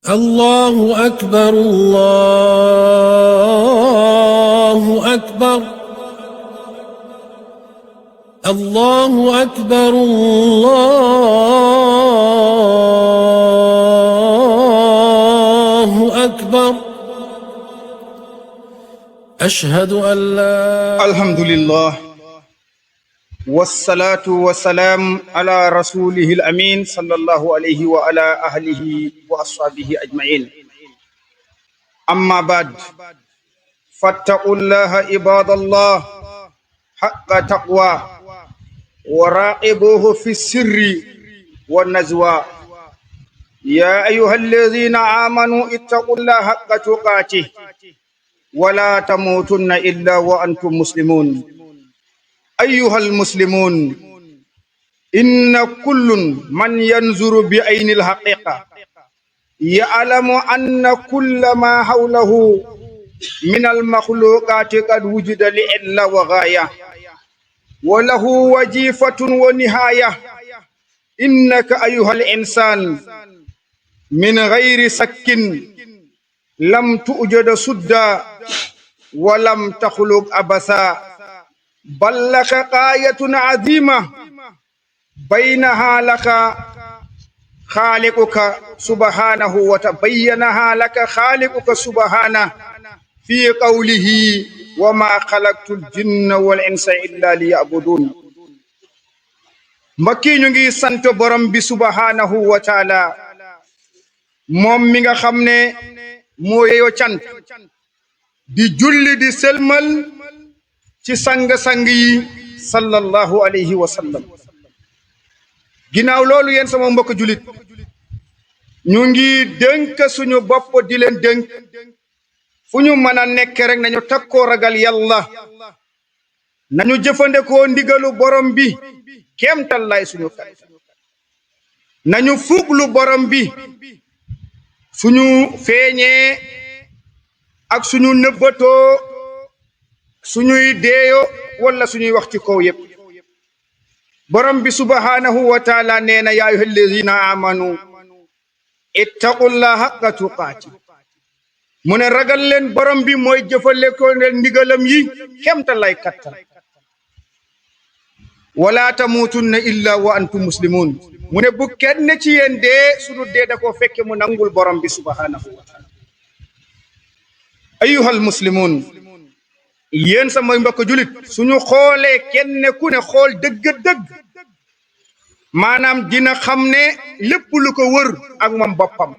الله أكبر الله أكبر الله أكبر الله أكبر أشهد أن لا الحمد لله والصلاة والسلام على رسوله الأمين صلى الله عليه وعلى أهله وأصحابه أجمعين. أما بعد، فاتقوا الله عباد الله حق تقوى وراقبوه في السر والنجوى. يا أيها الذين آمنوا اتقوا الله حق تقاته ولا تموتن إلا وأنتم مسلمون. أيها المسلمون، إن كل من ينظر بعين الحقيقة يعلم أن كل ما حوله من المخلوقات قد وجد لعلة وغاية وله وظيفة ونهاية. إنك أيها الإنسان من غير شك لم توجد سدى ولم تخلق عبثا، بل لك غاية عظيمة بينها لك خالقك سبحانه وتبينها لك خالقك سبحانه في قوله وما خلقت الجن والإنس إلا ليعبدون. mbokki ñu ngi sant borom bi subhanahu wa taala moom mi nga xam ne moo yeyoo cant di julli di selmal ci sang-sang yi sallallahu alayhi wa sallam. ginnaaw loolu yéen sama mbokk julit ñu ngi dénk suñu bopp di leen dénk fu ñu mën a nekk rek nañu takkoo ragal yàlla, nañu jëfandikoo ndigalu borom bi kéemtallaay suñu kat, nañu fuglu borom bi suñu feeñee ak suñu nëbbatoo, suñuy deeyo wala suñuy wax ci kaw yépp. borom bi subhanahu wa taala nee na yaa ayyuhal lazina amanu ittaqullaha haqqa tuqaati, mu ne ragal leen borom bi mooy jëfandikoo leen ndigalam yi kemtalay kattan. wala tamutunna illa wa antum muslimun, mu ne bu kenn ci yéen dee suñu dee da koo fekke mu nangul borom bi subhanahu wa taala. ayyuhal muslimun, yéen sama mbokk julit suñu xoolee kenn ku ne xool dëgg-dëgg maanaam dina xam ne lépp lu ko wër ak moom boppam,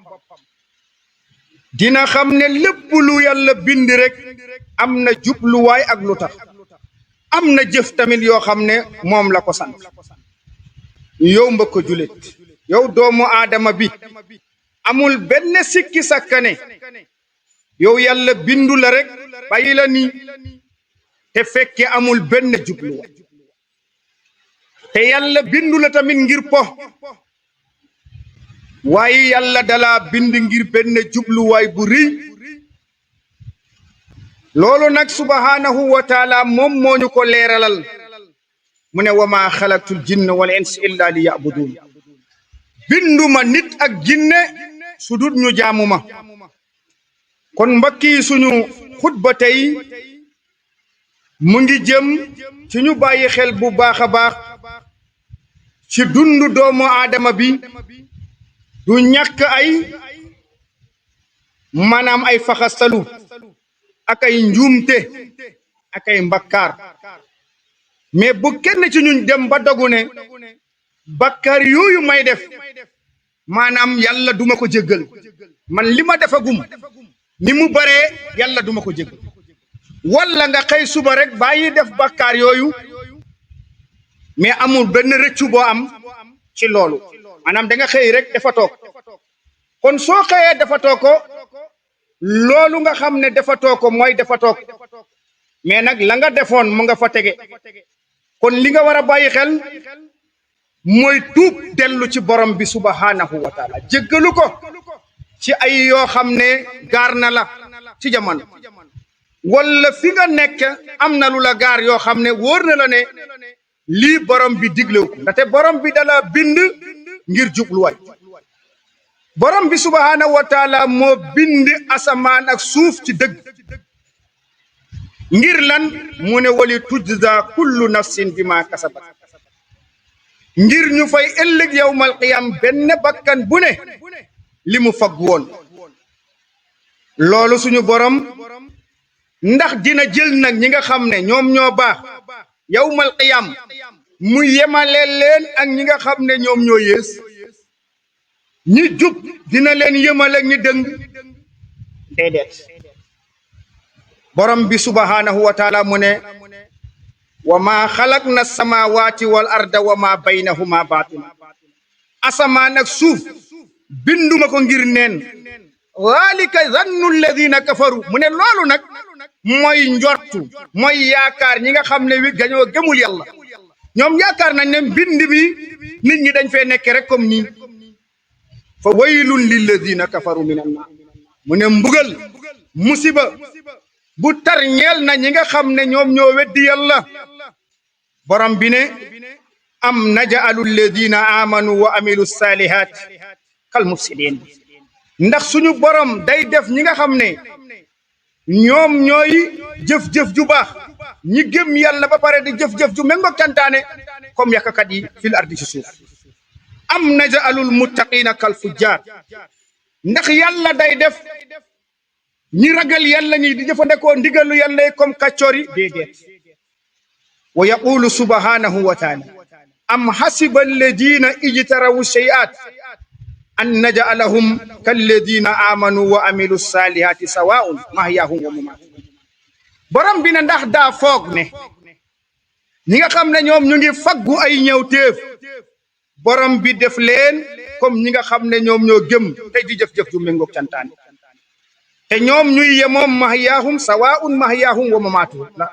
dina xam ne lépp lu yàlla bind rek am na jubluwaay ak lu tax, am na jëf tamit yoo xam ne moom la ko sant. yow mbokk julit, yow doomu aadama bi amul benn sikki sakkane yow yàlla bindu la rek bàyyi la nii te fekke amul benn jubluwaay, te yàlla bindu la tamit ngir po, waaye yàlla dala bind ngir benn jubluwaay bu rëy. loolu nag subhanahu wa taala moom moo ñu ko leeralal, mu ne wa maa xalaqtul jinna wal insa illa li ya'budun, binduma nit ak jinne su dut ñu jaamu ma. kon mbokki suñu xutba tey mu ngi jëm ci ñu bàyyi xel bu baax a baax ci dundu doomu aadama bi du ñàkk ay maanaam ay faxastalu ak ay njuumte ak ay mbakkaar, mais bu kenn ci ñun dem ba dogu ne bakkaar yooyu may def maanaam yàlla duma ko jéggal, man li ma defagum ni mu baree yàlla duma ko jéggal. walla nga xëy suba rek bàyyi def bakkaar yooyu mais amul benn rëccu boo am ci loolu, maanaam da nga xëy rek dafa toog. kon soo xëyee dafa toog ko loolu nga xam ne dafa toog ko mooy dafa toog, mais nag la nga defoon mu nga fa tege. kon li nga war a bàyyi xel mooy tuub dellu ci borom bi subhanahu wa taala, jéggalu ko ci ay yoo xam ne gaar na la ci jamono, wala fi nga nekk am na lu la gaar yoo xam ne wóor na la ne lii borom bi diglew ko, ndaxte borom bi dala bind ngir jubluwaay. borom bi subhanahu wa taala moo bind asamaan ak suuf ci dëgg ngir lan mu ne wali tujza kullu nafsin bima kasabat ngir ñu fay ëllëg yawmal qiyam benn bakkan bu ne li mu fag woon loolu suñu borom ndax dina jël nag ñi nga xam ne ñoom ñoo baax yawmal qiyam mu yemale leen ak ñi nga xam ne ñoom ñoo yées ñi jub dina leen yemale ak ñi dëng déedéet borom bi subhanahu wa taala mu ne wa ma xalaqna samawati wal arda wa ma baynahuma baatila asamaan ak suuf binduma ko ngir neen zalika zannu alladina kafaru mu ne loolu nag mooy njortu mooy yaakaar ñi nga xam ne wi dañoo gëmul yàlla ñoom yaakaar nañ ne mbind bi nit ñi dañ fee nekk rek comme nii fa waylun lilladina kafaru min annar mu ne mbugal musiba bu tar ñeel na ñi nga xam ne ñoom ñoo weddi yàlla borom bi ne am naja'alu alladina amanu wa amilu salihat kal mufsidin ndax suñu borom day def ñi nga xam ne ñoom ñooy jëf-jëf ju baax ñi gëm yàlla ba pare di jëf-jëf ju méngoog tantaane comme yàkkat yi fil ardi ci suuf am naja'alul muttaqina kal fujjar ndax yàlla day def ñi ragal yàlla ñi di jëfandikoo ndigalu yàlla comme kàccoor yi déedéet wa yaqulu subhanahu wa taala am hasiba alladina ijtarawu shay'at an naj'alahum kalladina amanu wa amilu salihati sawa'un mahyahum wa mamatuhum borom bi ne ndax daa foog ne ñi nga xam ne ñoom ñu ngi faggu ay ñëwteef borom bi def leen comme ñi nga xam ne ñoom ñoo gëm tey di jëf-jëf ju méngoog cantaane te ñoom ñuy yemoom mahyahum sawa'un mahyahum wa mamatuhum la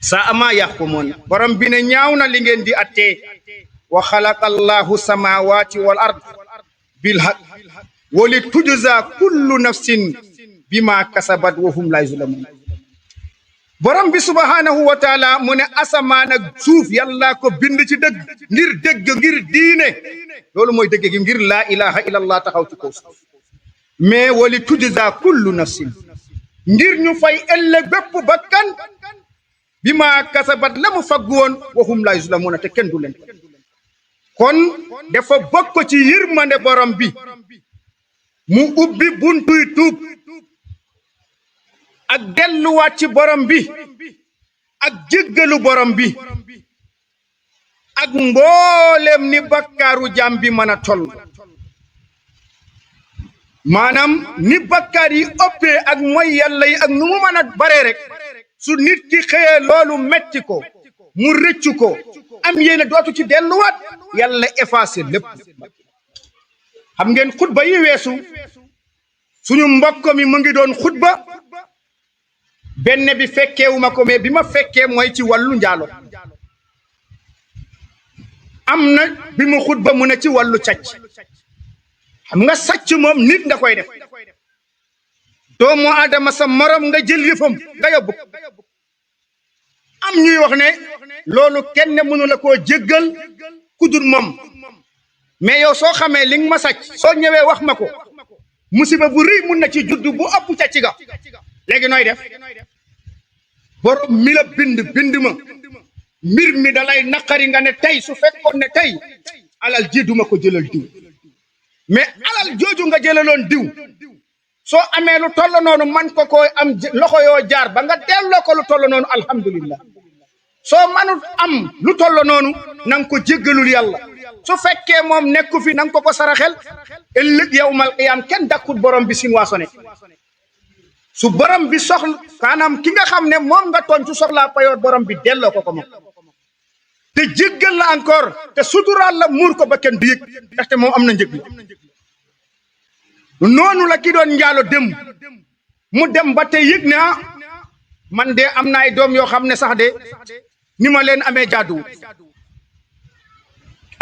saa ama yaxkumoon borom bi ne ñaaw na li ngeen di attee wa xalaqa allahu samawati wal ard bil haq wa li tujza kullu nafsin bima kasabat wa hum la yuzlamun borom bi subhanahu wa taala mu ne asamaan ak suuf yàlla ko bind ci dëgg ngir dëgg ngir diine loolu mooy dëgg gi ngir laa ilaha illallah taxaw ci kaw suuf mais wa li tujza kullu nafsin ngir ñu fay ëllëg bépp bakkan bima kasabat la mu fagg woon wa hum la yuzlamun te kenn du leen kon dafa bokk ci yërmande borom bi mu ubbi buntuy tuub ak delluwaat ci borom bi ak jéggalu borom bi ak mboolem ni bakkaaru jaam bi mën a toll maanaam ni bakkaar yi ëppee ak mooy yàlla yi ak nu mu mën a bare rek su nit ki xëyee loolu metti ko mu rëccu ko am yéene dootu ci delluwaat yàlla effacé lépp xam ngeen xutba yi weesu suñu mbokk mi mu ngi doon xutba benn bi fekkeewuma ko mais bi ma fekkee mooy ci wàllu njaalo am na bi mu xutba mu ne ci wàllu càcc xam nga sàcc moom nit nga koy def doomu aadama sa morom nga jël yëfam nga yóbbu am ñuy wax ne loolu kenn mënu la koo jéggal ku dul moom mais yow soo xamee li nga ma sàcc soo ñëwee wax ma ko musiba bu rëy mun na ci juddu bu ëpp càcc ga léegi nooy def borom mi la bind ma mbir mi dalay naqari nga ne tey su fekkoon ne tey alal ji duma ko jëlal diw mais alal jooju nga jëlaloon diw soo amee lu toll noonu man ko koy am loxo yoo jaar ba nga delloo ko lu toll noonu alhamdulillah soo manut am lu toll noonu na nga ko jéggalul yàlla su fekkee moom nekku fi na nga ko saraxel ëllëg yawmal qiyaam kenn dakkut borom bi sin waasone su borom bi soxla maanaam ki nga xam ne moom nga tooñ su soxlaa payoor borom bi delloo ko moom te jéggal la encore te suturaal la muur ko ba kenn du yëg ndaxte moom am na njëg noonu la ki doon njaalo dem mu dem ba tey yëg ne man de am na ay doom yoo xam ne sax de ni ma leen amee jaaduwul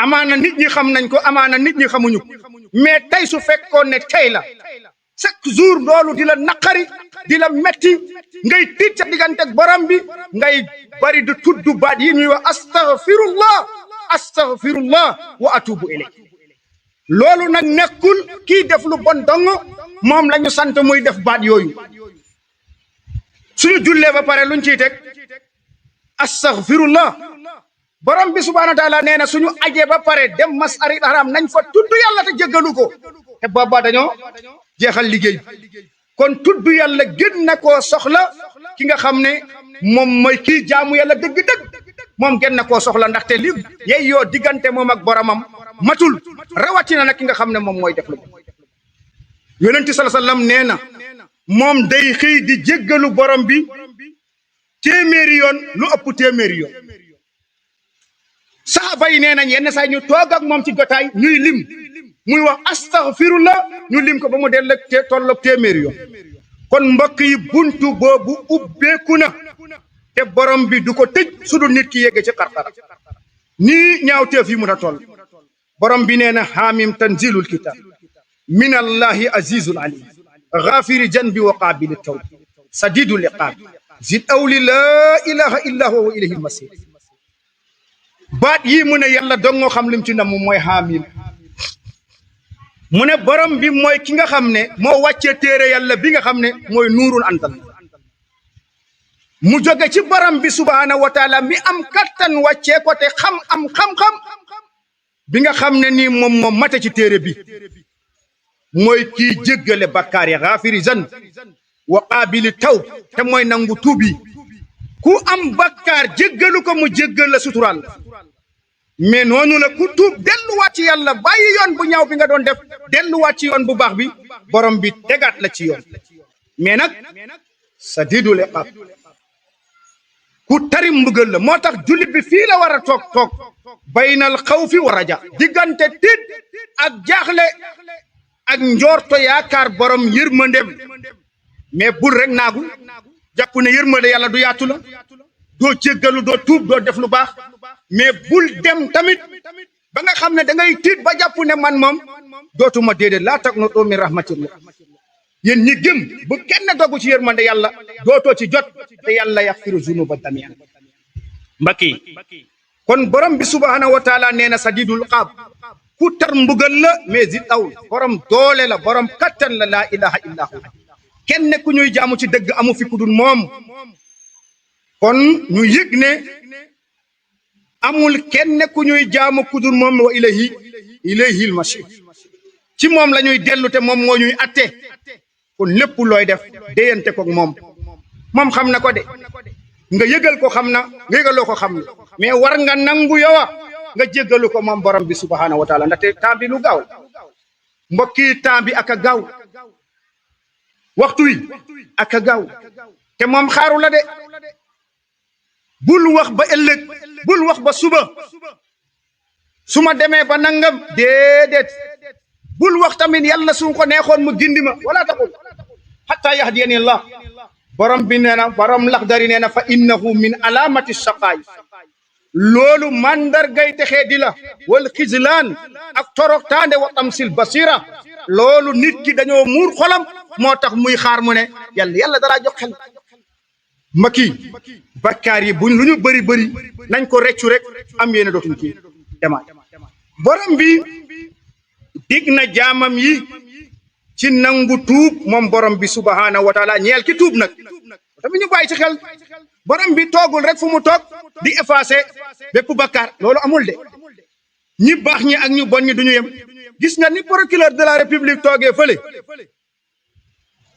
amaana nit ñi xam nañ ko amaana nit ñi xamuñu ko mais tey su fekkoon ne tey la chaque jour loolu di la naqari di la metti ngay tiit ca diggante ak borom bi ngay bari di tudd baat yi ñuy wax astaghfirullah wa atubu ilayh loolu nag nekkul kii def lu bon dong moom la ñu sant muy def baat yooyu suñu jullee ba pare luñ ciy teg astaghfirullah borom bi subhanahu wa taala nee na suñu ajee ba pare dem masaril haram nañ fa tudd yàlla te jéggalu ko te booba dañoo jeexal liggéey kon tudd yàlla gën na koo soxla ki nga xam ne moom mooy kii jaamu yàlla dëgg-dëgg moom gën na koo soxla ndaxte li yey yoo diggante moom ak boromam matul rawatina nag ki nga xam ne moom mooy def lu yonent sallallahu alayhi wasallam nee na moom day xëy di jéggalu borom bi téeméeri yoon lu ëpp téeméeri yoon saxaaba yi nee nañ yenn saa ñu toog ak moom ci jotaay ñuy lim muy wax astaghfirullah ñu lim ko ba mu dell te tolloog téeméeri yoon kon mbokk yi buntu boobu ubbeeku na te borom bi du ko tëj su dul nit ki yegge ci xarxara nii ñaawteef yi mu ta toll borom bi nee na haamim tanzilul kitab min allahi azizul alim ghafiri janbi wa qabili tawb sadidul iqab zid awli laa ilaha illa huwa wa ilayhi masir baat yii mu ne yàlla dongoo xam lim ci nam mooy haamim mu ne borom bi mooy ki nga xam ne moo wàccee téere yàlla bi nga xam ne mooy nuurun antal mu jóge ci borom bi subhanahu wa taala mi am kattan wàccee ko te xam-xam bi nga xam ne nii moom mate ci téere bi mooy kii jéggale bakkaar yi xaafiri zan wa qaabili tawb te mooy nangu tuubi ku am bakkaar jéggalu ko mu jéggal la sutural mais noonu la ku tuub delluwaat ci yàlla bàyyi yoon bu ñaaw bi nga doon def delluwaat ci yoon bu baax bi borom bi tegaat la ci yoon mais nag sadidul iqaab ku tari mbugal la moo tax jullit bi fii la war a toog baynal xawfi wa raja diggante tiit ak jaaxle ak njoorto yaakaar borom yërmandem mais bul rek naagu jàpp ne yërmande yàlla du yaatu la doo jéggalu doo tuub doo def lu baax mais bul dem tamit ba nga xam ne da ngay tiit ba jàpp ne man moom dootuma déedéet laa taqnatu min rahmatillah yéen ñi gëm bu kenn dogu ci yërmande yàlla dootoo ci jot te yàlla yaxfiru zunuba jamian mbokk yi kon borom bi subhanahu wa taala nee na sadidul iqaab ku tar mbugal la mais zid awul borom doole la borom kattan la laa ilaha illa hu kenn ku ñuy jaamu ci dëgg amu fi ku dul moom kon ñu yëg ne amul kenn ku ñuy jaamu ku dul moom wa ilayhi al-masir ci moom la ñuy dellu te moom moo ñuy atte kon lépp looy def déyante ko moom xam na ko de nga yëgal ko xam na nga yëgaloo ko xam na mais war nga nangu yowa nga jéggalu ko moom borom bi subhanahu wa taala ndaxte temps bi lu gaaw mbokki temps bi ak a gaaw waxtu wi ak a gaaw te moom xaaru la de bul wax ba ëllëg bul wax ba suba su ma demee ba nangam déedéet bul wax tamit yàlla su ko neexoon mu gindi ma wala taxul hatta yahdiyani Allah borom bi nee na borom Laxdari nee na fa innahu min alamati shaqaay loolu mandargay texee di la wal xizlaan ak toroktaande wa tamsil basira loolu nit ki dañoo muur xolam moo tax muy xaar mu ne yàlla dara jox xel mbakki bakkaar yi buñ lu ñu bëri nañ ko reccu rek am yéene dootuñ kii demaat borom bi dig na jaamam yi ci nangu tuub moom borom bi subhanahu wa taala ñeel ki tuub nag tamit ñu bàyyi ci xel borom bi toogul rek fu mu toog di effacer bépp bakkaar loolu amul de ñi baax ñi ak ñu bon ñi duñu yem gis nga ni procureur de la république toogee fële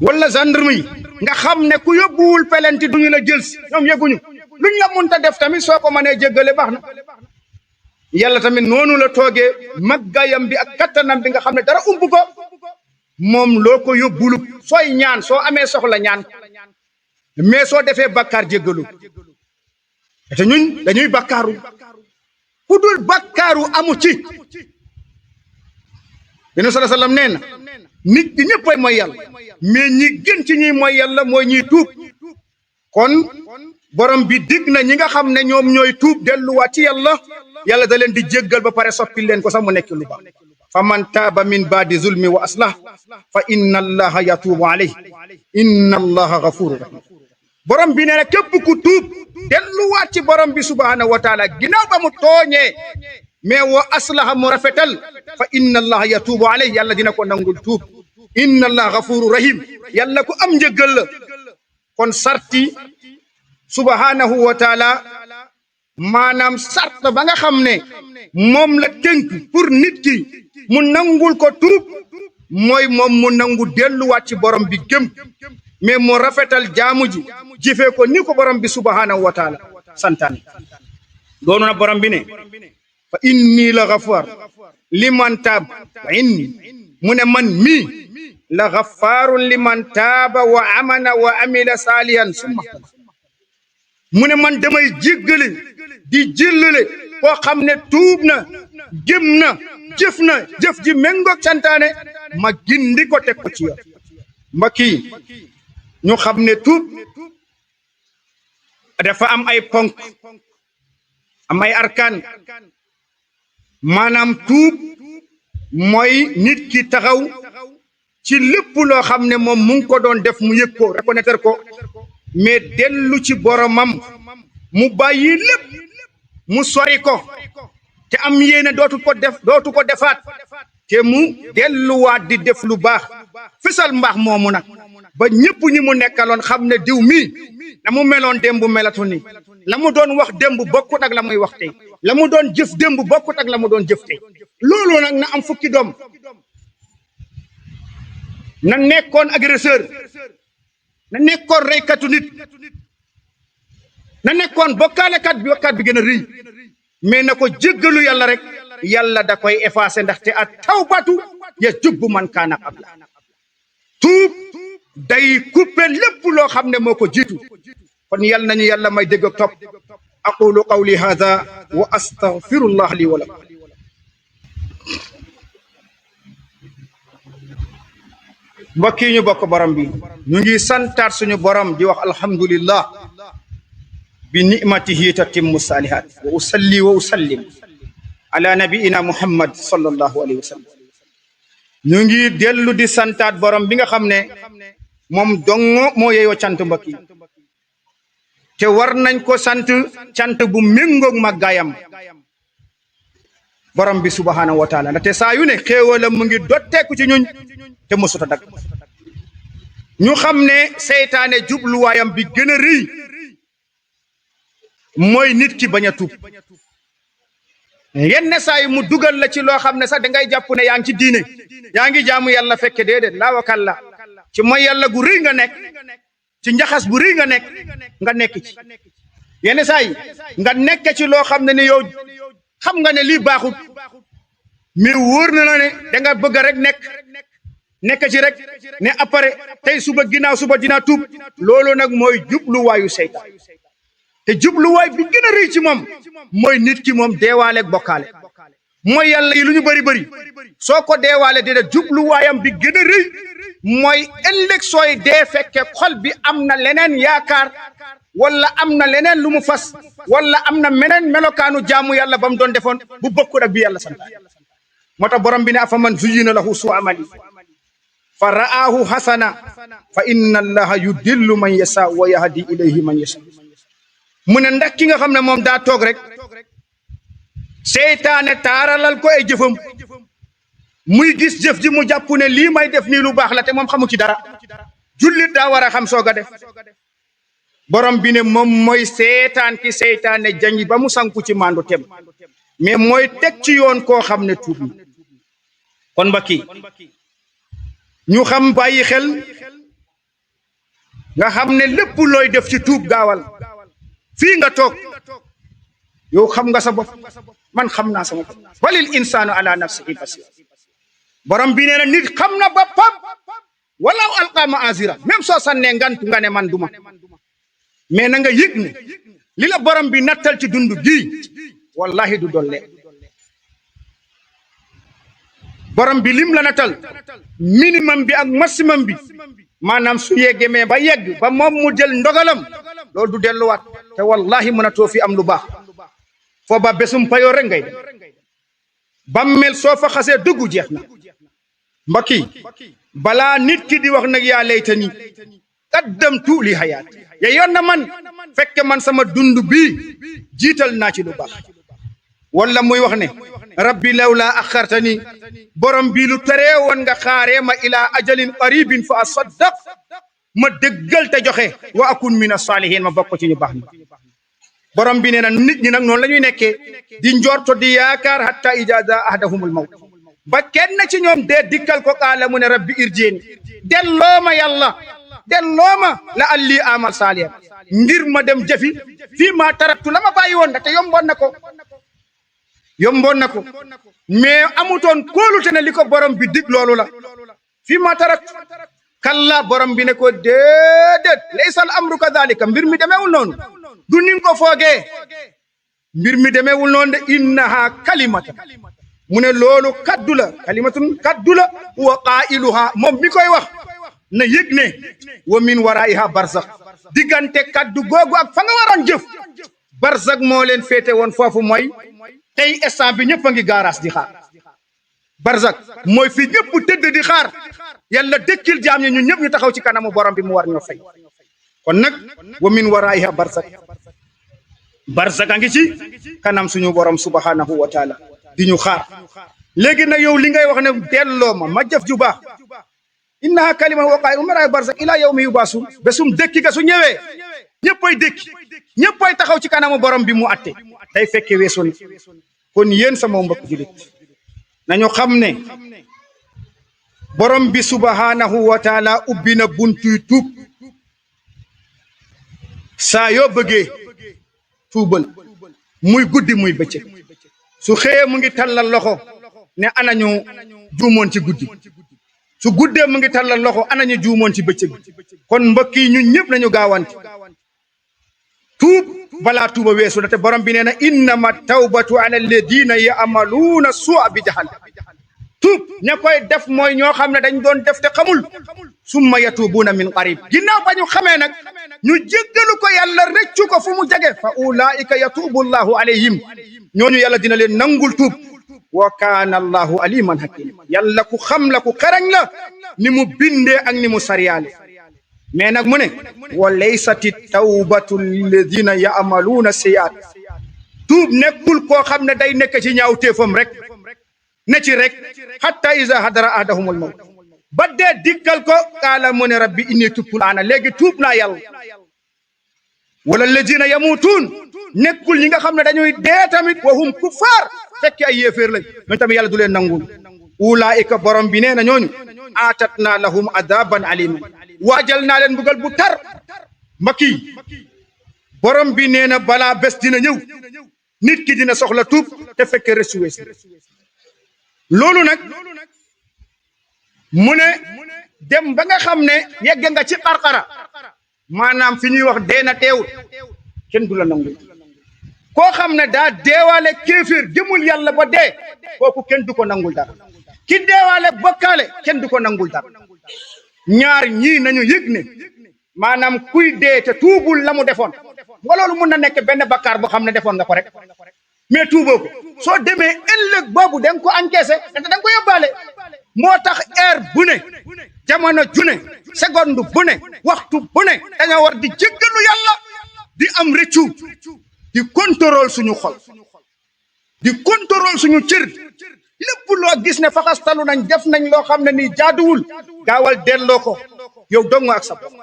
wala gendarme yi nga xam ne ku yóbbuwul pelenti duñu la jël si ñoom yëguñu luñ la munta def tamit soo ko mënee jéggale baax na yàlla tamit noonu la toogee maggayam bi ak kattanam bi nga xam ne dara umb ko moom loo ko yóbbulu sooy ñaan soo amee soxla ñaan mais soo defee bakkaar jéggalu te ñun dañuy bakkaaru ku dul bakkaaru amu ci yonent sallallahu alayhi wasallam nee na nit ñi ñëppay mooy yàlla mais ñi gën ci ñi mooy yàlla mooy ñiy tuub kon borom bi dig na ñi nga xam ne ñoom ñooy tuub delluwaat ci yàlla da leen di jéggal ba pare soppil leen ko sax mu nekk lu baax fa man taaba min baadi zulmi wa aslah fa inna allaha yatuubu alayhi inna allaha ghafurur rahim borom bi nee na képp ku tuub delluwaat ci borom bi subhanahu wa taala ginnaaw ba mu tooñee mais wa aslaha mu rafetal fa inna allaha yatuubu alayhi yàlla dina ko nangul tuub inna allaha ghafuru rahim yàlla ku am njëggal la kon sarti subhanahu wa taala maanaam sart ba nga xam ne moom la tënk pour nit ki mu nangul ko tuub mooy moom mu nangu delluwaat ci borom bi gëm mais mu rafetal jaamu ji jëfee ko ni ko borom bi subhanahu wa taala santaane doonu na borom bi ne fa inni la ghaffar liman taab inni mu ne man mii la ghaffarun liman taaba wa amana wa amila salihan summa mu ne man damay jéggale di jëllale koo xam ne tuub na gëm na jëf ji méngoog santaane ma gindi ko teg ko ci yoon mbokk yi ñu xam ne tuub dafa am ay ponk am ay arkaan maanaam tuub mooy nit ki taxaw ci lépp loo xam ne moom mu ngi ko doon def mu yëg ko reconnaître ko mais dellu ci boromam mu bàyyi lépp mu sori ko te am yéene dootu ko defaat te mu delluwaat di def lu baax fisal mbaax moomu nag ba ñëpp ñi mu nekkaloon xam ne diw mii na mu meloon démb melatu ni la mu doon wax démb bokkut ak la muy wax tey la mu doon jëf démb bokkut ak la mu doon jëf tey loolu nag na am fukki doom na nekkoon agresseur na nekkoon reykatu nit na nekkoon bokkaalekat bi gën a rëy mais na ko jéggalu yàlla rek yàlla da koy effacer ndaxte at tawbatu ya jubbu man kaana qabla tuub day couper lépp loo xam ne moo ko jiitu kon yàlla nañu yàlla may dégg ak topp aqulu qawli hadha wa astaghfirullah li wa lakum mbokk yi ñu bokk borom bi ñu ngi santaat suñu borom di wax alhamdulillah bi ni'matihi tatimmu salihat wa usalli wa usallim ala nabiina muhammad sallallahu alayhi wa sallam ñu ngi dellu di santaat borom bi nga xam ne moom dongo moo yeeyoo cant mbokk yi te war nañ ko sant cant bu méngoog màggaayam borom bi subhanahu wa taala ndaxte saa yu ne xéewalam mu ngi dotteeku ci ñuñ te mësuta dag ñu xam ne seytaane jubluwaayam bi gën a rëy mooy nit ki bañ a tuub yenn saa yi mu dugal la ci loo xam ne sax da ngay jàpp ne yaa ngi ci diine yaa ngi jaamu yàlla fekke déedéet laa wakal la ci mooy yàlla gu rëy nga nekk ci njaxas bu rëy nga nekk ci yenn saa yi nga nekk ci loo xam ne ni yow xam nga ne lii baaxut mais wóor na la ne da nga bëgg rek nekk ci rek ne après tey suba ginnaaw suba dinaa tuub loolu nag mooy jubluwaayu seytaan te jubluwaay bi gën a rëy ci moom mooy nit ki moom deewaaleeg bokkaale mooy yàlla yi lu ñu bëri soo ko deewaale déedéet jubluwaayam bi gën a rëy mooy ëllëg sooy dee fekke xol bi am na leneen yaakaar wala am na leneen lu mu fas wala am na meneen melokaanu jaamu yàlla ba mu doon defoon bu bokkul ak bi yàlla sant moo tax borom bi ne afa man zuyyina lahu suu amali fa ra'aahu hasana fa inna allaha yudillu man yasa wa yahdi ilayhi man yasa mu ne ndax ki nga xam ne moom daa toog rek seytaane taaralal ko ay jëfam muy gis jëf ji mu jàpp ne lii may def nii lu baax la te moom xamu ci dara jullit daa war a xam soog a def borom bi ne moom mooy seetaan ki seytaane jangi ba mu sanku ci mandu tem mais mooy teg ci yoon koo xam ne tuub na kon mbokk yi ñu xam bàyyi xel nga xam ne lépp looy def ci tuub gaawal fii nga toog yow xam nga sa bopp man xam naa sama bopp walil insaanu ala nafsihi basir borom bi nee na nit xam na boppam walaw alqa ma'azira même soo sànnee ngantu nga ne man duma mais na nga yëg ne li la borom bi nattal ci dund gii wallahi du dolle borom bi lim la nattal minimum bi ak maximum bi maanaam su yeggee mais ba yegg ba moom mu jël ndogalam loolu du delluwaat te wallahi mënatoo fi am lu baax foo ba bésum payoo rek ngay dem bammel soo fa xasee dugg jeex na mbokk yi balaa nit ki di wax nag yaa laytani qaddamtu li hayaat ya yoon na man fekke man sama dund bii jiital naa ci lu baax wala muy wax ne rabbi lawla akhartani borom bi lu teree woon nga xaaree ma ila ajalin qaribin fa asaddaq ma dëggal te joxe wa akun min as-salihin ma bokk ci ñu baax ni borom bi nee na nit ñi nag noonu la ñuy nekkee di njorto di yaakaar hatta ijaza ahdahumul mawt ba kenn ci ñoom dee dikkal ko qaala mu ne rabbi irjiini dellooma yàlla dellooma la alli amal saalihan ngir ma dem jëfi fii ma taraktu la ma bàyyi woon te yomboon na ko mais amutoon kóolute ne li ko borom bi dig loolu la fii ma taraktu kalla borom bi ne ko déedéet laysa al amru kadhalika mbir mi demeewul noonu du ni nga ko foogee mbir mi demeewul noonu de innaha kalimata mu ne loolu kaddu la kalimatun kaddu la wa qailuha moom mi koy wax na yëg ne wa min waraiha barzakh diggante kaddu googu ak fa nga waroon jëf barzakh moo leen féete woon foofu mooy tey instant bi ñëpp a ngi gaaraas di xaar barzakh mooy fi ñëpp tëdd di xaar yàlla dëkkil jaam ñi ñun ñëpp ñu taxaw ci kanamu borom bi mu war ñoo fay kon nag wa min waraiha barzakh a ngi ci kanam suñu borom subhanahu wa taala di ñu xaar léegi nag yow li ngay wax ne delloo ma jëf ju baax innaha kalima waqaay umara barzak ila yawmi yubasun bésum dëkki ga su ñëwee ñëppay dëkki ñëppay taxaw ci kanamu borom bi mu atte day fekke weesu na kon yéen sama mbokk julit nañu xam ne borom bi subhanahu wa taala ubbi na buntuy tuub saa yoo bëggee tuubal muy guddi muy bëccëg su xëyee mu ngi tallal loxo ne anañu juumoon ci guddi su guddee mu ngi tallal loxo anañu juumoon ci bëccëg kon mbokk yi ñun ñëpp nañu gaawante tuub balaa tuuba weesu na te borom bi nee na innama tawbatu ala alladina ya'maluuna su'a bi jahl tuub ña koy def mooy ñoo xam ne dañ doon def te xamul summa yatubuuna min qarib ginnaaw ba ñu xamee nag ñu jéggalu ko yàlla rëccu ko fu mu jege fa ulaika yatubu allahu alayhim ñooñu yàlla dina leen nangul tuub wa kaana allahu aliman hakim yàlla ku xam la ku xarañ la ni mu bindee ak ni mu sariyaale mais nag mu ne wa laysati tawbatu lilladina ya'maluuna siyaat tuub nekkul koo xam ne day nekk ci ñaaw téefam rek ne ci rek hatta iza hadara ahadahumul mawt ba dee dikkal ko qaala mu ne rabbi inni tubtu ana léegi tuub naa yàlla wala alladina yamutuun nekkul ñi nga xam ne dañuy dee tamit wa hum kuffaar fekke ay yéeféer lañ ñooñu tamit yàlla du leen nangul ulaika borom bi nee na ñooñu aatatna lahum adaban aliman waajal naa leen mbugal bu tar mbakki borom bi nee na balaa bés dina ñëw nit ki dina soxla tuub te fekke resuwees loolu nag mu ne dem ba nga xam ne yegg nga ci qarqara maanaam fi ñuy wax dee na teewul kenn du la nangul koo xam ne daa deewaale kéefir jëmul yàlla ba dee kooku kenn du ko nangul dara ki deewaale bokkaale kenn du ko nangul dara ñaar ñii nañu yëg ne maanaam kuy dee te tuubul la mu defoon nga loolu mun na nekk benn bakkaar boo xam ne defoon nga ko rek mais tuuboo ko soo demee ëllëg boobu da nga ko encaissé da nga ko yóbbaale moo tax heure bu ne jamono ju ne seconde bu ne waxtu bu ne dañoo war di jéggalu yàlla di am rëccu di contrôle suñu xol di contrôle suñu cër lépp loo gis ne faxastalu nañ def nañ loo xam ne nii jaaduwul gaawal delloo ko yow dong ak sa bopp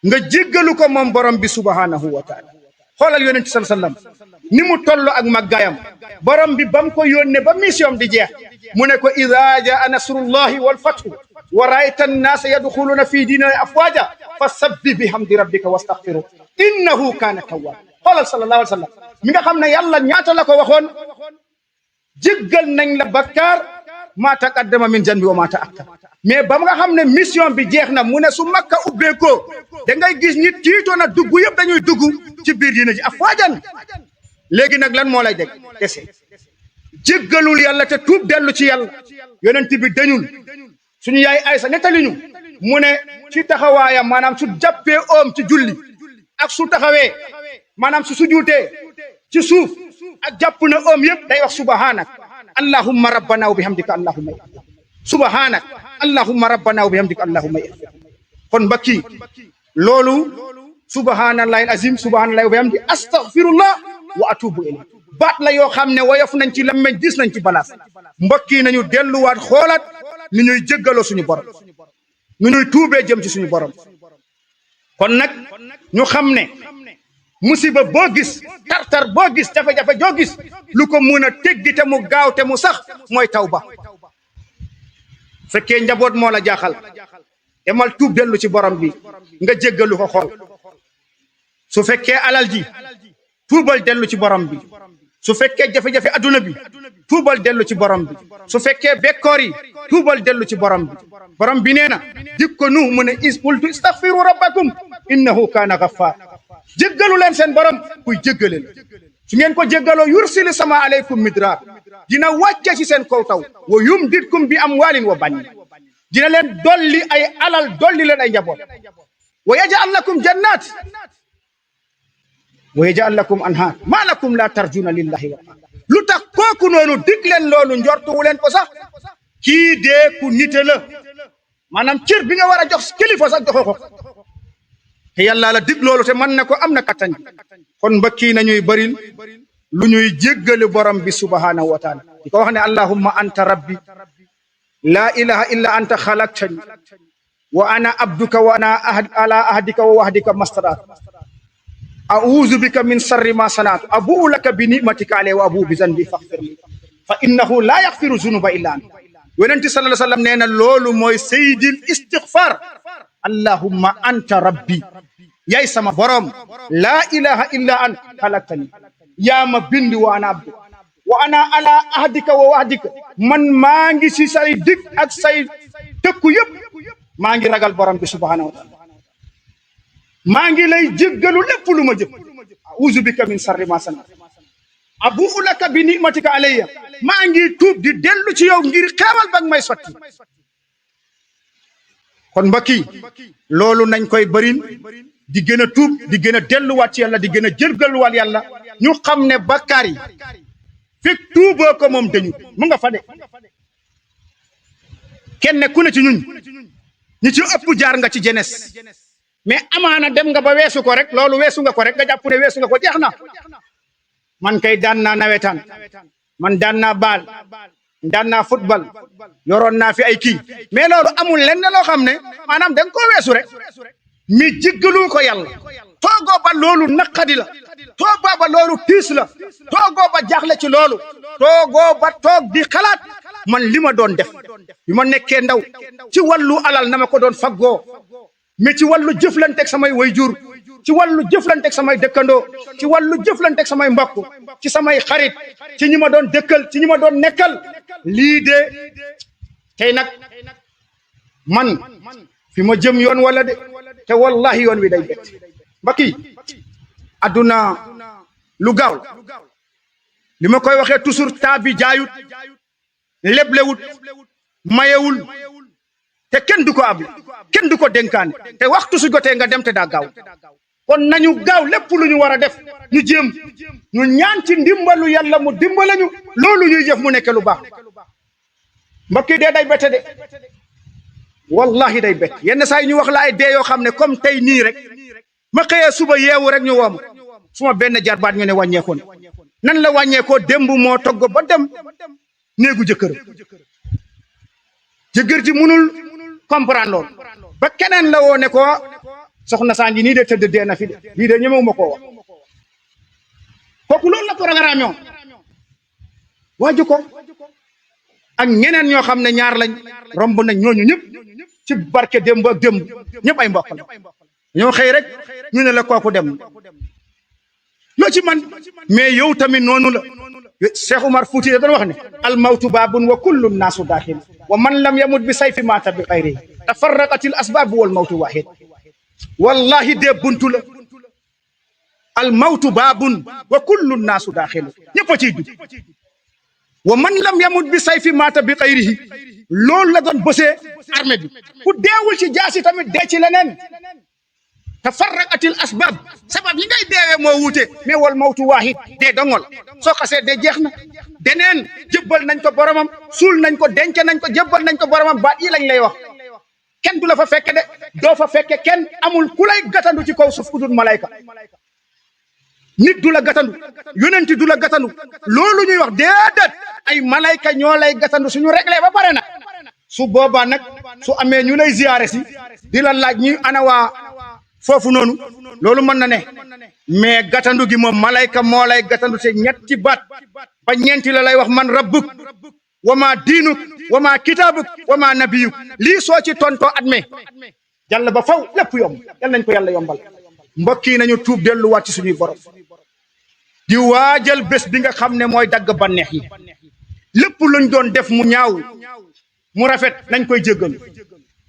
nga jéggalu ko moom borom bi subhanahu wa taala xoolal yonent bi sallallahu alayhi wasallam ni mu toll ak màggaayam borom bi bam ko yónnee ba mission di jeex mu ne ko ida jaa nasrullahi wal fathu wa raayta annaasa yadxuluuna fi diinillahi afwaaja fasabbih bihamdi rabbika wastaghfiru innahu kaana tawwaab xoolal sallallahu alayhi wasallam mi nga xam ne yàlla ñaata la ko waxoon jéggal nañ la bakkaar maa taqaddama min janbi wa maa ta'akhkhar mais ba nga xam ne mission bi jeex na mu ne su makka ubbeekoo da ngay gis nit tiitoon a dugg yëpp dañuy dugg ci biir diina ji afwaajan léegi nag lan moo lay dégg kese jéggalul yàlla te tuub dellu ci yàlla yonent bi dañul suñu yaay Aysa nettali ñu mu ne ci taxawaayam maanaam su jàppee oom ci julli ak su taxawee maanaam su sujuutee ci suuf ak jàpp na oom yëpp day wax subhanak allahumma rabbana wa bihamdika allahumma subhanak allahumma rabbana wa bihamdika allahumma kon mbakki loolu subhanallahi alazim subhanallahi wa bihamdi astaghfirullah wa atubu ilayh baat la yoo xam ne woyof nañ ci lammeñ gis nañ ci balaas mbokk yi nañu delluwaat xoolaat ni ñuy jéggaloo suñu borom nu ñuy tuubee jëm ci suñu borom kon nag ñu xam ne musiba boo gis tartar boo gis jafe-jafe joo gis lu ko mun a teggi te mu gaaw te mu sax mooy tawba fekkee njaboot moo la jaaxal demal tuub dellu ci borom bi nga jéggalu ko xool su fekkee alal ji tuubal dellu ci borom bi su fekkee jafe-jafe adduna bi tuubal dellu ci borom bi su fekkee bekkoor yi tuubal dellu ci borom bi borom bi nee na jikko nu mu ne qultu istaghfiru rabbakum innahu kaana ghaffar jéggalu leen seen borom kuy jéggale la su ngeen ko jéggaloo yursili sama aleykum midrar dina wàcce ci seen kaw taw wa yumditkum bi amwaalin wa banin dina leen dolli ay alal dolli leen ay njaboot wa yaj'al lakum jannat wa yaj'al lakum anhaar maa lakum la tarjuna lillahi wa lu tax kooku noonu dig leen loolu njortuwu leen ko sax kii dee ku nite la maanaam cër bi nga war a jox kilifa sax joxoo ko te yàlla la dig loolu te mën na ko am na kattan kon mbokk yi nañuy baril lu ñuy jéggale borom bi subhanahu wa taala di ko wax ne allahumma anta rabbi la ilaha illa anta khalaqtani wa ana abduka wa ana ala ahdika wa wahdika mastadat a'udhu bika min sharri ma sana'tu abu'u laka bi ni'matika alayya wa abu'u bi dhanbi faghfir li fa innahu la yaghfiru dhunuba illa anta yonent sallallahu alayhi wasallam nee na loolu mooy sayyidil istighfar allahumma anta rabbi yaay sama borom la ilaha illa anta khalaqtani yaa ma bindi wa ana abdu wa ana ala ahdika wa wahdika man maa ngi si say dig ak say tëkku yëpp maa ngi ragal borom bi subhanahu wa ta'ala maa ngi lay jéggalu lépp lu ma jëf a'udhu bika min sharri ma sana'tu abu'u laka bi ni'matika alayya maa ngi tuub di dellu ci yow ngir xeewal ba may sotti kon mbokk yi loolu nañ koy bërin di gën a tuub di gën a delluwaat ci yàlla di gën a jéggaluwaat yàlla ñu xam ne bakkaar yi fekk tuuboo ko moom dañu mu nga fa de kenn ku ne ci ñun ñi ci ëpp jaar nga ci jeunesse mais amaana dem nga ba weesu ko rek loolu weesu nga ko rek nga jàpp ne weesu nga ko jeex na man kay daan naa nawetaan man daan naa baal daan naa football yoroon naa fi ay kii mais loolu amul lenn loo xam ne maanaam da nga koo weesu rek mi jéggalu ko yàlla toogoo ba loolu naqadi la toogoo ba loolu tiis la toogoo ba jaaxle ci loolu toogoo ba toog di xalaat man li ma doon def bi ma nekkee ndaw ci wàllu alal na ma ko doon faggoo mais ci wàllu jëflanteeg samay wayjur ci wàllu jëflanteeg samay dëkkandoo ci wàllu jëflanteeg samay mbokk ci samay xarit ci ñi ma doon dëkkal ci ñi ma doon nekkal lii de tey nag man fi ma jëm yoon wala de te wallahi yoon wi day bett mbokk yi adduna lu gaaw li ma koy waxee toujours temps bi jaayut leblewut mayewul te kenn du ko able kenn du ko dénkaane te waxtu su jotee nga dem te daa gaaw kon nañu gaaw lépp lu ñu war a def ñu jéem ñu ñaan ci ndimbalu yàlla mu dimbale ñu loolu ñuy jëf mu nekk lu baax mbokk yi dee day bette de wallahi day bett yenn saa yi ñu wax la ay dee yoo xam ne comme tey nii rek ma xëyee suba yeewu rek ñu woom suma benn jarbaat ñu ne wàññeekoo na nan la wàññeekoo démb moo togg ba dem néegu jëkkër ji munul comprendre loolu ba keneen la woo ne ko soxna saa ngi nii de tëdd dee na fi de lii de ñemewu ma koo wax kooku loolu la programme yoon waaju ko ak ñeneen ñoo xam ne ñaar lañ romb nañ ñooñu ñëpp ci barke démb ak démb ñëpp ay mbokk la ñoo xëy rek ñu ne la kooku dem loo ci man mais yow tamit noonu la Cheikh Umar Fouti da doon wax ne al mawtu baabun wa kullu naasu daaxil wa man lam yamut bi sayfi maata bi xayri tafarraqatil asbaab wal mawtu waahid wallahi dee buntu la al mawtu baabun wa kullu naasu daaxil ñëpp a ciy dugg wa man lam yamut bi sayfi maata bi xayrihi loolu la doon bësee armée bi ku deewul ci jaasi tamit dee ci leneen tafarraqatil asbab sabab yi ngay deewee moo wuute mais wal mawtu waahid dee dongol soo xasee dee jeex na deneen jëbbal nañ ko boromam suul nañ ko denc nañ ko jëbbal nañ ko boromam baat yi lañ lay wax kenn du la fa fekke de doo fa fekke kenn amul ku lay gatandu ci kaw suuf ku dul malayka nit du la gatandu yonenti du la gatandu loolu ñuy wax déedéet ay malayka ñoo lay gatandu suñu réglé ba pare nag su boobaa nag su amee ñu lay ziyaare si di la laaj ñi ana waa foofu noonu loolu mën na ne mais gatandu gi moom malayka moo lay gatandu te ñetti baat ba ñeenti la lay wax man rabbuk wa ma diinuk wa ma kitaabuk wa ma nabiyuk lii soo ci tontoo adme jàll ba faw lépp yomb yal nañ ko yàlla yombal mbokk yi nañu tuub delluwaat ci suñuy borom di waajal bés bi nga xam ne mooy dagg banneex yi lépp luñ doon def mu ñaaw mu rafet nañ koy jéggalu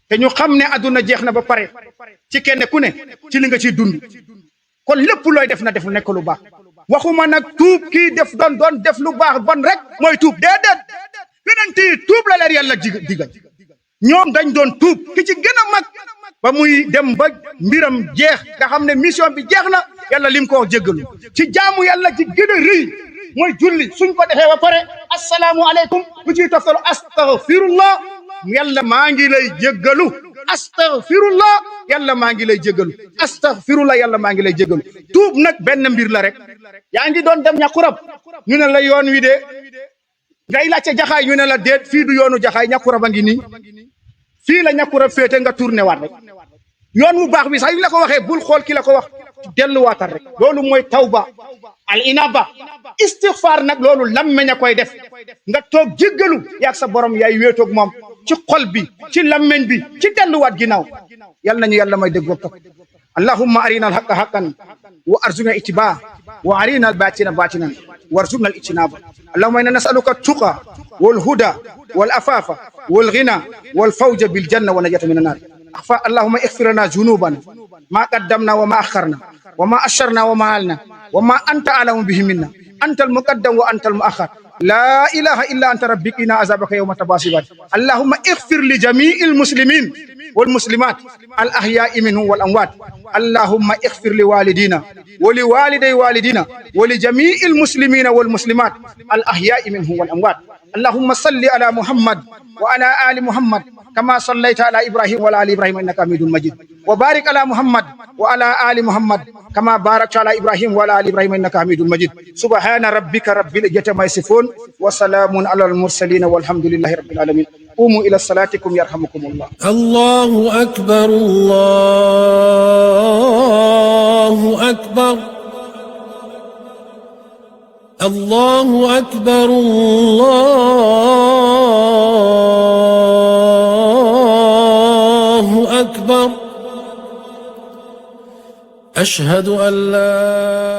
te ñu xam ne àdduna jeex na ba pare ci kenn ku ne ci li nga ciy dund kon lépp looy def na def lu nekk lu baax waxuma nag tuub kii def doon def lu baax bon rek mooy tuub déedéet yonent yi tuub la leen yàlla digal ñoom dañ doon tuub ki ci gën a mag ba muy dem ba mbiram jeex nga xam ne mission bi jeex na yàlla lim ko jéggalu ci jaamu yàlla ci gën a rëy mooy julli suñ ko defee ba pare assalaamu aleykum bu ciy toftalu astaghfirullah yàlla maa ngi lay jéggalu astaghfirullah yàlla maa ngi lay jéggalu astaghfirullah yàlla maa ngi lay jéggalu tuub nag benn mbir la rek yaa ngi doon dem ñàkkurab ñu ne la yoon wi de ngay laajte jaxaay ñu ne la déet fii du yoonu jaxaay ñàkkurab a ngi nii fii la ñàkkurab féete nga tourné waat rek yoon wu baax bi sax yu la ko waxee bul xool ki la ko wax delluwaatal rek loolu mooy tawba al inaba istighfar nag loolu lammeñ a koy def nga toog jéggalu yaag sa borom yaay wéetoog moom ci xol bi ci lammeñ bi ci delluwaat ginnaaw yal nañu yàlla may dégg topp allahumma arina al haqqa haqqan wa arzuqna ittibaa wa arina al batina batinan warzuqna al ijtinaba allahumma inna nas'aluka tuqa wal huda wal afafa wal ghina wal fawja bil janna wa najata min an nar اللهم اغفر لنا ذنوبنا ما قدمنا وما أخرنا وما أشرنا وما أعلنا وما أنت أعلم به منا أنت المقدم وأنت المؤخر لا إله إلا أنت ربي قنا عذابك يوم تبعث اللهم اغفر لجميع المسلمين والمسلمات الأحياء منهم والأموات اللهم اغفر لوالدينا ولوالدي والدينا ولجميع المسلمين والمسلمات الأحياء منهم والأموات اللهم صل على محمد وعلى آل محمد كما صليت على إبراهيم وعلى آل إبراهيم إنك حميد مجيد وبارك على محمد وعلى آل محمد كما باركت على إبراهيم وعلى آل إبراهيم إنك حميد مجيد سبحان ربك رب العزة عما يصفون وسلام على المرسلين والحمد لله رب العالمين قوموا إلى صلاتكم يرحمكم الله الله أكبر الله أكبر الله أكبر الله أكبر أشهد أن لا